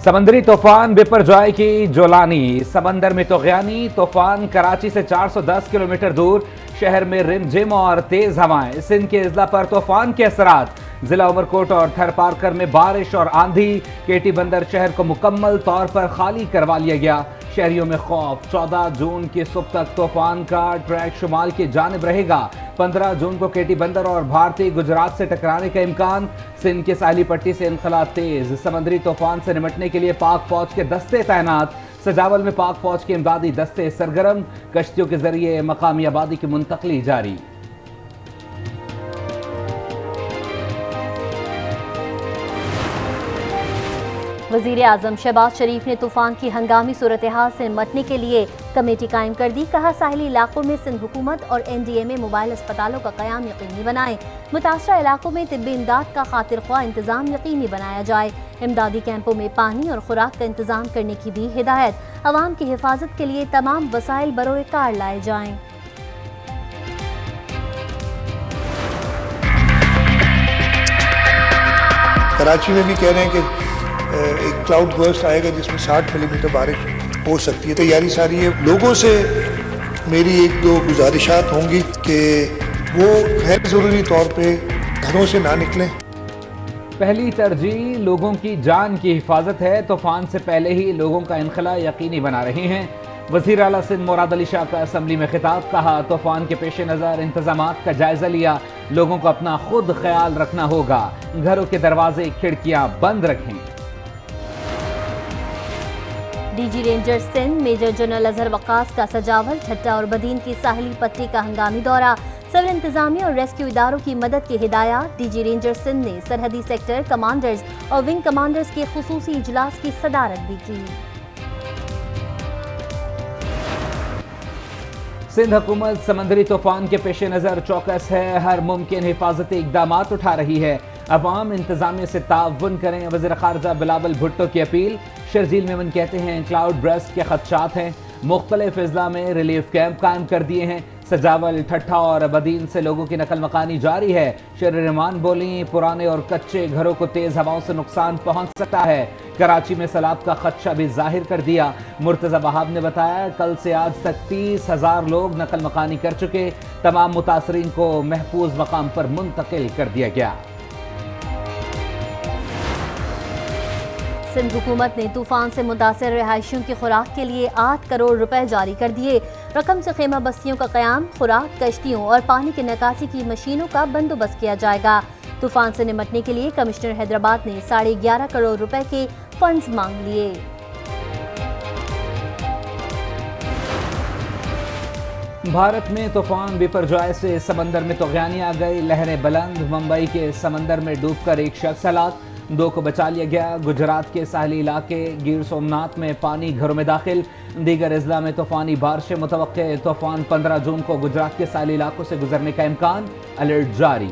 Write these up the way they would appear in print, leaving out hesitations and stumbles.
समंदरी तूफान बिपरजॉय की जोलानी, समंदर में तूफानी तूफान कराची से 410 किलोमीटर दूर, शहर में रिमझिम और तेज हवाएं। सिंध के इजला पर तूफान के असरात, जिला उमरकोट और थरपारकर में बारिश और आंधी। केटी बंदर शहर को मुकम्मल तौर पर खाली करवा लिया गया। शहरियों में खौफ। 14 जून की सुबह तक तूफान का ट्रैक शुमाल की जानिब रहेगा। 15 जून को केटी बंदर और भारतीय गुजरात से टकराने का इम्कान। सिंध के साहली पट्टी से इनखला तेज। समंदरी तूफान से निपटने के लिए पाक फौज के दस्ते तैनात। सजावल में पाक फौज के इमदादी दस्ते सरगर्म। कश्तियों के जरिए मकामी आबादी की मुंतकली जारी। वज़ीर आज़म शहबाज शरीफ ने तूफान की हंगामी सूरत हाल से निपटने के लिए कमेटी कायम कर दी। कहा, साहिली इलाकों में सिंध हुकूमत और NDA में मोबाइल अस्पतालों का क़याम यकीनी बनाएं। मुतासरा इलाकों में तिब्बी इमदाद का खातिर ख्वाह इंतज़ाम यकीनी बनाया जाए। इमदादी कैंपों में पानी और खुराक का इंतज़ाम करने की भी हिदायत। अवाम की हिफाजत के लिए तमाम वसाइल बरोए कार लाए जाएँ। कराची में भी कह रहे हैं कि एक क्लाउड बर्स्ट आएगा जिसमें 60 मिलीमीटर बारिश हो सकती है। तैयारी सारी है। लोगों से मेरी एक दो गुजारिशात होंगी कि वो गैर ज़रूरी तौर पे घरों से ना निकलें। पहली तरजीह लोगों की जान की हिफाजत है। तूफान से पहले ही लोगों का इनखला यकीनी बना रहे हैं। वज़ीर आला सिंध मुराद अली शाह का असम्बली में खिताब। कहा, तूफान के पेश नज़र इंतजामात का जायजा लिया। लोगों को अपना खुद ख्याल रखना होगा। घरों के दरवाजे खिड़कियां बंद रखें। DG rangers Sindh major general Azhar Waqqas का सजावल, ठट्टा और बदीन की साहिली पट्टी का हंगामी दौरा। सिविल इंतजामिया और रेस्क्यू इदारों की मदद की हिदायत। DG रेंजर्स सिंध ने सरहदी सेक्टर कमांडर्स और विंग कमांडर्स के खुसूसी इजलास की सदारत भी की। सिंध हुकूमत समंदरी तूफान के पेश नज़र चौकस है। हर मुमकिन हिफाजती इकदाम उठा रही है। अवाम इंतजामिया से ताउन करें। वज़ीर ख़ारजा बिलावल भुट्टो की अपील। शर्जील मेमन कहते हैं, क्लाउड ब्रस्ट के खदशात हैं। मुख्तलिफ अजला में रिलीफ कैंप कायम कर दिए हैं। सजावल, ठट्ठा और बदीन से लोगों की नकल मकानी जारी है। शर्रमान बोली, पुराने और कच्चे घरों को तेज हवाओं से नुकसान पहुंच सकता है। कराची में सैलाब का खदशा भी जाहिर कर दिया। मुर्तज़ा वहाब ने बताया, कल से आज तक 30,000 लोग नकल मकानी कर चुके। तमाम मुतासरीन को महफूज मकाम पर मुंतकिल कर दिया गया। सिंध हुकूमत ने तूफान से मुतासर रिहायशियों की खुराक के लिए 8 करोड़ रुपए जारी कर दिए। रकम से खेमा बस्तियों का क़याम, खुराक, कश्तियों और पानी की निकासी की मशीनों का बंदोबस्त किया जाएगा। तूफान से निपटने के लिए कमिश्नर हैदराबाद ने 11.5 करोड़ रुपए के फंड्स मांग लिए। भारत में तूफान बिपरजॉय से समंदर में तूफ़ानी आ गई। लहरें बुलंद। मुंबई के समंदर में डूबकर एक शख्स हलाक, 2 को बचा लिया गया। गुजरात के साहली इलाके गिर सोमनाथ में पानी घरों में दाखिल। दीगर अजला में तूफानी बारिशें मुतवक्के। तूफान 15 जून को गुजरात के साहली इलाकों से गुजरने का इम्कान। अलर्ट जारी।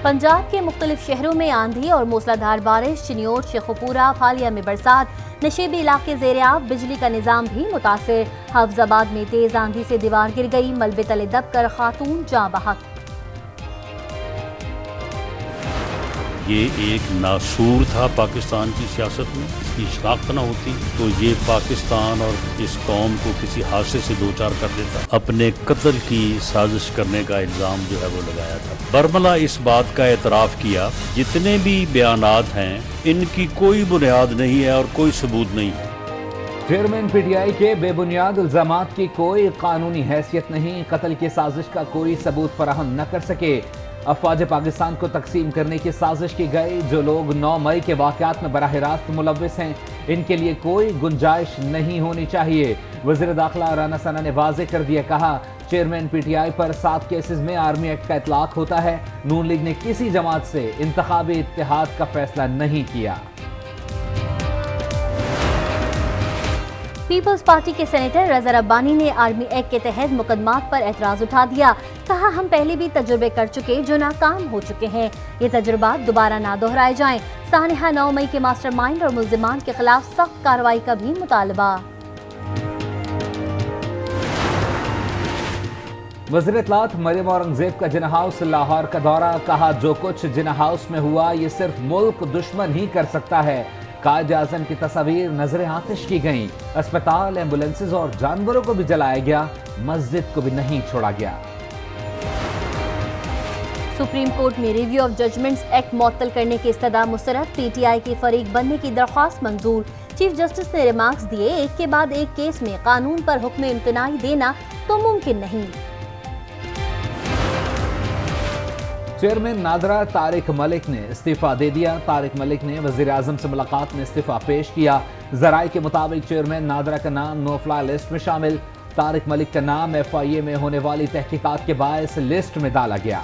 पंजाब के मुख्तलिफ शहरों में आंधी और मूसलाधार बारिश। चिन्योट, शेखुपुरा, फालिया में बरसात। नशीबी इलाके ज़ेर-ए-आब। बिजली का निज़ाम भी मुतासिर। हफ्जाबाद में तेज आंधी से दीवार गिर गई। मलबे तले दबकर खातून जाँ बहक। ये एक नासूर था पाकिस्तान की सियासत में। इसकी शनाख्त न होती तो ये पाकिस्तान और इस कौम को किसी हादसे से दो चार कर देता। अपने कत्ल की साजिश करने का इल्ज़ाम जो है वो लगाया था। बरमला इस बात का एतराफ़ किया, जितने भी बयानात हैं इनकी कोई बुनियाद नहीं है और कोई सबूत नहीं है। चेयरमैन PTI के बेबुनियाद इल्ज़ामात की कोई कानूनी हैसियत नहीं। कत्ल की साजिश का कोई सबूत फराहम न कर सके। अफवाज पाकिस्तान को तकसीम करने की साजिश की गई। जो लोग 9 मई के वाक़यात में बराह रास्त मुलव्विस हैं, इनके लिए कोई गुंजाइश नहीं होनी चाहिए। वज़ीर दाखिला राना सना ने वाज़ेह कर दिया। कहा, चेयरमैन PTI पर 7 केसेस में आर्मी एक्ट का इतलाक होता है। नून लीग ने किसी जमात से इंतखाबी इत्तेहाद का फैसला नहीं किया। पीपल्स पार्टी के सेनेटर रजा रब्बानी ने आर्मी एक्ट के तहत मुकदमात पर एतराज उठा दिया। कहा, हम पहले भी तजुर्बे कर चुके जो नाकाम हो चुके हैं, ये तजुर्बात दोबारा ना दोहराए जाएं। सानिहा 9 मई के मास्टरमाइंड और मुल्जिमान के खिलाफ सख्त कार्रवाई का भी मुतालबा। वज़ीर इत्तलात मरियम औरंगजेब का जिन्ना हाउस लाहौर का दौरा। कहा, जो कुछ जिन्ना हाउस में हुआ ये सिर्फ मुल्क दुश्मन ही कर सकता है। कायद आज़म की तस्वीर नजर आतिश की गई। अस्पताल, एम्बुलेंसेज और जानवरों को भी जलाया गया, मस्जिद को भी नहीं छोड़ा गया। सुप्रीम कोर्ट में रिव्यू ऑफ जजमेंट्स एक्ट मुअत्तल करने की इस्तदा मुस्तरद। पीटीआई की फरीक बनने की दरख्वास्त मंजूर। चीफ जस्टिस ने रिमार्क्स दिए, एक के बाद एक केस में कानून पर हुक्म इम्तनाई देना तो मुमकिन नहीं। चेयरमैन नादरा तारिक मलिक ने इस्तीफा दे दिया। तारिक मलिक ने वजीर आजम से मुलाकात में इस्तीफा पेश किया। जराये के मुताबिक चेयरमैन नादरा का नाम नो फ्लाई लिस्ट में शामिल। तारिक मलिक का नाम FIA में होने वाली तहकीकात के बायस लिस्ट में डाला गया।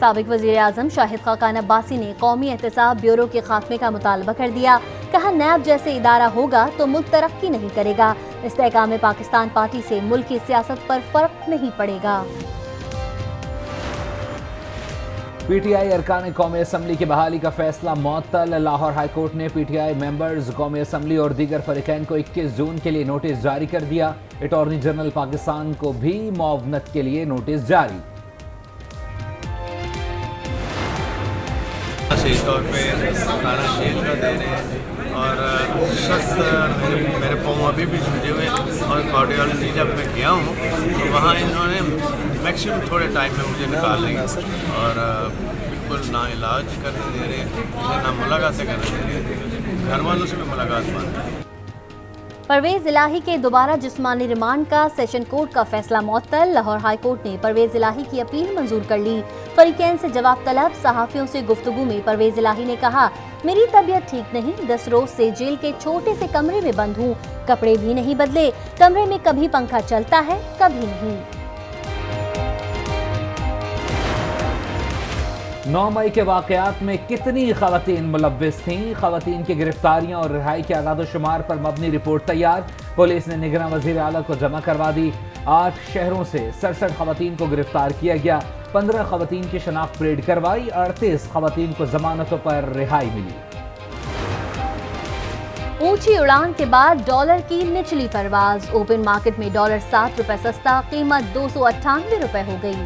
साबिक वज़ीर आज़म शाहिद खाकान अब्बासी ने कौमी एहतसाब ब्यूरो के खात्मे का मुतालबा कर दिया। कहा, नैब जैसे इदारा होगा तो मुल्क तरक्की नहीं करेगा। इस्तेहकाम पाकिस्तान पार्टी से मुल्क की सियासत पर फर्क नहीं पड़ेगा। PTI अरकान कौमी असम्बली की बहाली का फैसला मुअत्तल। लाहौर हाई कोर्ट ने PTI मेंबर्स, कौमी असम्बली और दीगर फरीकैन को 21 जून के लिए नोटिस जारी कर दिया। अटॉर्नी जनरल पाकिस्तान को भी मुआवनत के लिए नोटिस जारी। सही तौर पे खाना जेल का दे रहे हैं और सख्त मेरे पाँव अभी भी सूजे हुए और कार्डियोलॉजी जब मैं गया हूँ तो वहाँ इन्होंने मैक्सिमम थोड़े टाइम में मुझे निकाल लिया और बिल्कुल ना इलाज करने दे रहे, मुझे ना मुलाकातें करने दे रहे, घर वालों से भी मुलाकात बंद है। परवेज इलाही के दोबारा जिस्मानी रिमांड का सेशन कोर्ट का फैसला मुअत्तल। लाहौर हाई कोर्ट ने परवेज इलाही की अपील मंजूर कर ली। फरीकैन से जवाब तलब। सहाफियों से गुफ्तगू में परवेज इलाही ने कहा, मेरी तबीयत ठीक नहीं, 10 रोज से जेल के छोटे से कमरे में बंद हूँ, कपड़े भी नहीं बदले, कमरे में कभी पंखा चलता है कभी नहीं। 9 मई के वाकयात में कितनी खवातीन मुलव्विस थीं? खवातीन की गिरफ्तारियां और रिहाई के आदाद-ओ-शुमार पर मबनी रिपोर्ट तैयार। पुलिस ने निगरां वज़ीर आला को जमा करवा दी। 8 शहरों से 67 खवातीन को गिरफ्तार किया गया। 15 खवातीन की शनाख्त परेड करवाई। 38 खवातीन को जमानतों पर रिहाई मिली। ऊंची उड़ान के बाद डॉलर की निचली परवाज। ओपन मार्केट में डॉलर 7 रुपए सस्ता, कीमत 298 रुपए हो गई।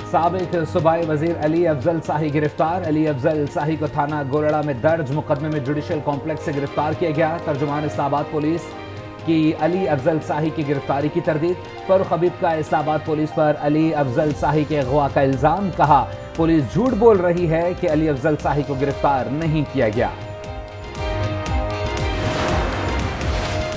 साबिक सूबाई वजीर अली अफजल शाही गिरफ्तार। अली अफजल शाही को थाना गोलड़ा में दर्ज मुकदमे में जुडिशल कॉम्प्लेक्स से गिरफ्तार किया गया। तर्जुमान इस्लामाबाद पुलिस की अली अफजल शाही की गिरफ्तारी की तरदीद। फरूख हबीब का इस्लामाबाद पुलिस पर अली अफजल शाही के अगवा का इल्जाम। कहा, पुलिस झूठ बोल रही है कि अली अफजल शाही को गिरफ्तार नहीं किया गया।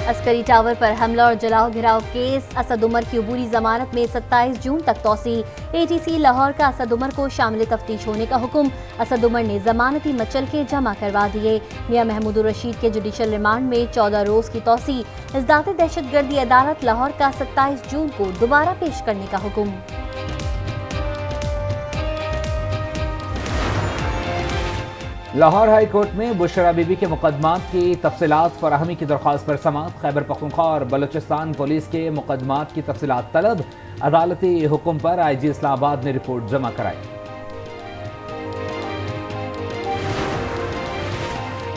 अस्करी टावर पर हमला और जलाओ घिराव केस। असद उमर की अबूरी जमानत में 27 जून तक तौसी। ATC लाहौर का असद उमर को शामिल तफ्तीश होने का हुक्म। असद उमर ने जमानती मचल के जमा करवा दिए। मियां महमूद रशीद के जुडिशल रिमांड में 14 रोज की तौसी। इज़्दात दहशतगर्दी अदालत लाहौर का 27 जून को दोबारा पेश करने का हुक्म। लाहौर हाई कोर्ट में बुशरा बीबी के मुकदमात की तफसीलात फराहमी की दरख्वास्त पर समाअत। खैबर पख्तूनख्वा और बलूचिस्तान पुलिस के मुकदमात की तफसीलात तलब। अदालती हुक्म पर IG इस्लामाबाद ने रिपोर्ट जमा कराई।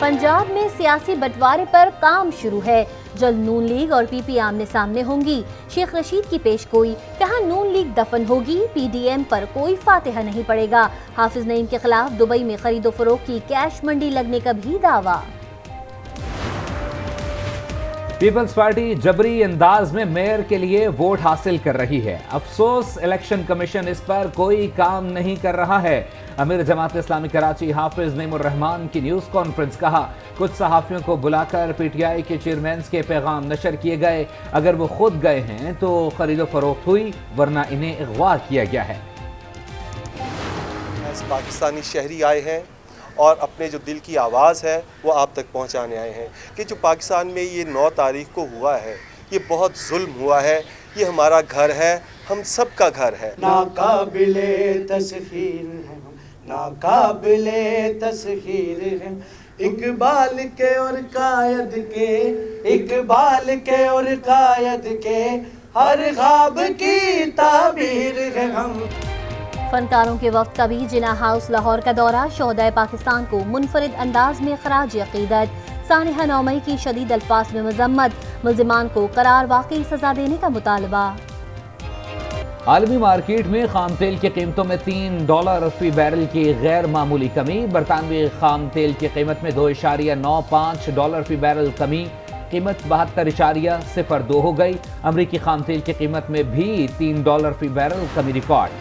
पंजाब में सियासी बंटवारे पर काम शुरू है। जल्द नून लीग और PP आमने सामने होंगी। शेख रशीद की पेशगोई। कहा, नून लीग दफन होगी, PDM पर कोई फातिहा नहीं पड़ेगा। हाफिज नईम के खिलाफ दुबई में खरीदो फरोख्त की कैश मंडी लगने का भी दावा। पीपल्स पार्टी जबरी अंदाज में मेयर के लिए वोट हासिल कर रही है। अफसोस इलेक्शन कमीशन इस पर कोई काम नहीं कर रहा है। अमीर जमात इस्लामी कराची हाफिज नईमुर रहमान की न्यूज़ कॉन्फ्रेंस। कहा, कुछ सहाफ़ियों को बुलाकर PTI के चेयरमैन के पैगाम नशर किए गए। अगर वो खुद गए हैं तो खरीदो फरोख्त हुई, वरना इन्हें अगवा किया गया है। पाकिस्तानी शहरी आए हैं और अपने जो दिल की आवाज़ है वो आप तक पहुंचाने आए हैं कि जो पाकिस्तान में ये 9 तारीख को हुआ है ये बहुत जुल्म हुआ है। ये हमारा घर है, हम सब का घर है। नाकाबिले तस्खीर है, नाकाबिले तस्खीर है। इकबाल के और कायद के, इकबाल के और कायद के हर ख्वाब की ताबीर है हम। फनकारों के वक्त का भी जिना हाउस लाहौर का दौरा, शोहदाए पाकिस्तान को मुनफरिद अंदाज में खराज अकीदत, सानिहा नौमई की शदीद अल्फाज में मजम्मत, मुल्जिमान को करार वाकई सजा देने का मुतालबा। आलमी मार्केट में खाम तेल की कीमतों में $3 फी बैरल की गैर मामूली कमी, बरतानवी खाम तेल की कीमत में $2.95 फी बैरल कमी, कीमत 72.02 हो गई। अमरीकी खाम तेल की कीमत में भी $3 फी बैरल कमी रिकॉर्ड।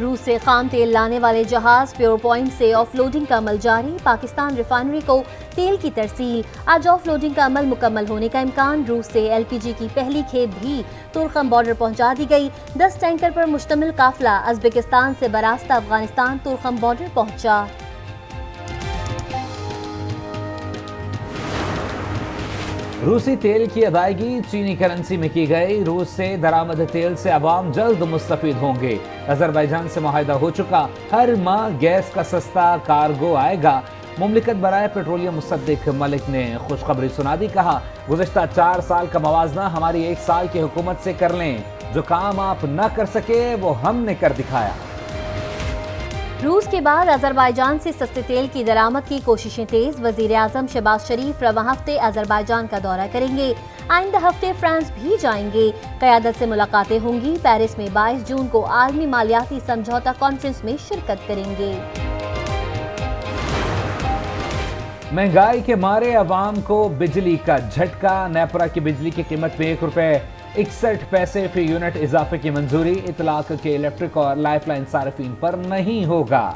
रूस से खाम तेल लाने वाले जहाज प्योर पॉइंट से ऑफलोडिंग का अमल जारी, पाकिस्तान रिफाइनरी को तेल की तरसील, आज ऑफलोडिंग का अमल मुकम्मल होने का इम्कान। रूस से LPG की पहली खेप भी तुर्कम बॉर्डर पहुंचा दी गई। 10 टैंकर पर मुश्तमिल काफिला उज़्बेकिस्तान से बरास्ता अफगानिस्तान तुर्कम बॉर्डर पहुंचा। रूसी तेल की अदायगी चीनी करेंसी में की गई, रूस से दरामद तेल से अवाम जल्द मुस्तफीद होंगे। अजरबैजान से मुआहिदा हो चुका, हर माह गैस का सस्ता कार्गो आएगा। मुमलिकत बराए पेट्रोलियम मुसद्दिक मलिक ने खुशखबरी सुना दी, कहा गुज़िश्ता 4 साल का मवाजना हमारी 1 साल की हुकूमत से कर लें, जो काम आप न कर सके वो हमने कर दिखाया। रूस के बाद अजरबैजान से सस्ते तेल की दरामद की कोशिशें तेज, वजीर आजम शहबाज शरीफ रवां हफ्ते अजरबैजान का दौरा करेंगे, आइंदा हफ्ते फ्रांस भी जाएंगे। क़यादत से मुलाकातें होंगी, पेरिस में 22 जून को आलमी मालियाती समझौता कॉन्फ्रेंस में शिरकत करेंगे। महंगाई के मारे अवाम को बिजली का झटका, नेपरा की बिजली की कीमत में ₹1.61 फी यूनिट इजाफे की मंजूरी, इतलाक के इलेक्ट्रिक और लाइफलाइन सार्फिन पर नहीं होगा।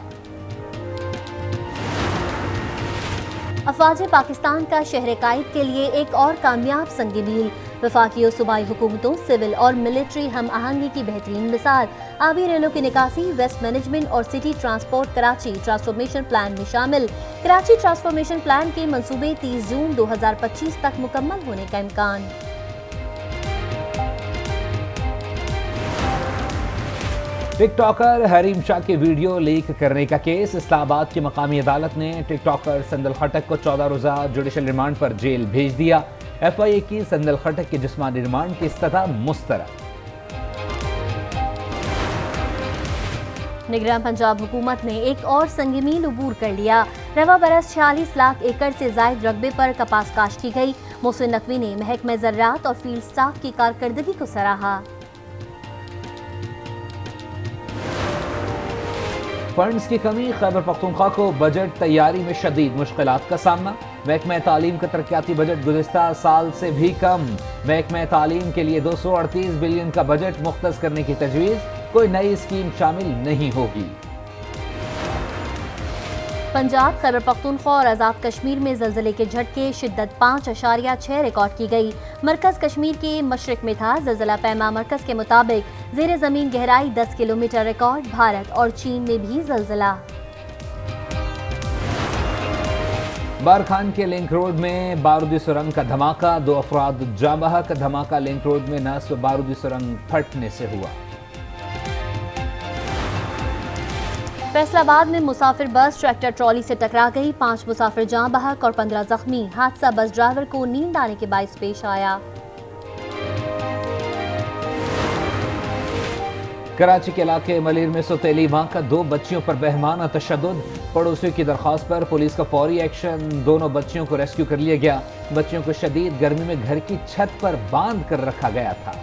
अफवाज पाकिस्तान का शहर कायद के लिए एक और कामयाब संग मील, वफाकी और सूबाई हुकूमतों, सिविल और मिलिट्री हम आहंगी की बेहतरीन मिसाल। आबी रेलों की निकासी, वेस्ट मैनेजमेंट और city transport Karachi transformation plan में शामिल। कराची ट्रांसफॉर्मेशन प्लान के मंसूबे 30 जून 2025 तक मुकम्मल होने का इम्कान। टिकटॉकर हरीम शाह के वीडियो लीक करने का केस, इस्लामाबाद की मकामी अदालत ने टिकटॉकर संदल खटक को 14 रोजा जुडिशल रिमांड पर जेल भेज दिया। FIA की संदल खटक के जिस्मानी रिमांड की इस्तदा मुस्तरद। निगरान पंजाब हुकूमत ने एक और संग मील अबूर कर लिया। रवा बरस 46 लाख एकड़ से जायद रकबे पर कपास काश्त की गई। मोहसिन नकवी ने महकमे ज़राअत और फील्ड स्टाफ की कारकर्दगी को सराहा। फंड्स की कमी, खैबर पख्तूनख्वा को बजट तैयारी में शदीद मुश्किलात का सामना। महकमा तालीम का तरक्याती बजट गुज़िश्ता साल से भी कम। महकमा तालीम के लिए 238 बिलियन का बजट मुख्तस करने की तजवीज़, कोई नई स्कीम शामिल नहीं होगी। पंजाब, खैबर पख्तूनख्वा और आज़ाद कश्मीर में ज़लज़ले के झटके, शिद्दत 5.6 रिकॉर्ड की गई। मरकज़ कश्मीर के मशरक़ में था। ज़लज़ला पैमा मरकज़ के मुताबिक ज़ेर ज़मीन गहराई 10 किलोमीटर रिकॉर्ड। भारत और चीन में भी ज़लज़ला। बारखान के लिंक रोड में बारूदी सुरंग का धमाका, 2 अफराद जाँ बहक। धमाका लिंक रोड में नस्ब बारूदी सुरंग फटने से हुआ। फैसलाबाद में मुसाफिर बस ट्रैक्टर ट्रॉली से टकरा गई, 5 मुसाफिर जाँ बहक और 15 जख्मी। हादसा बस ड्राइवर को नींद आने के बाइस पेश आया। कराची के इलाके मलिर में सौतेली मां का 2 बच्चियों पर बेहमाना तशद्दुद, पड़ोसियों की दरख्वास्त पर पुलिस का फौरी एक्शन, दोनों बच्चियों को रेस्क्यू कर लिया गया। बच्चियों को शदीद गर्मी में घर की छत पर बांध कर रखा गया था।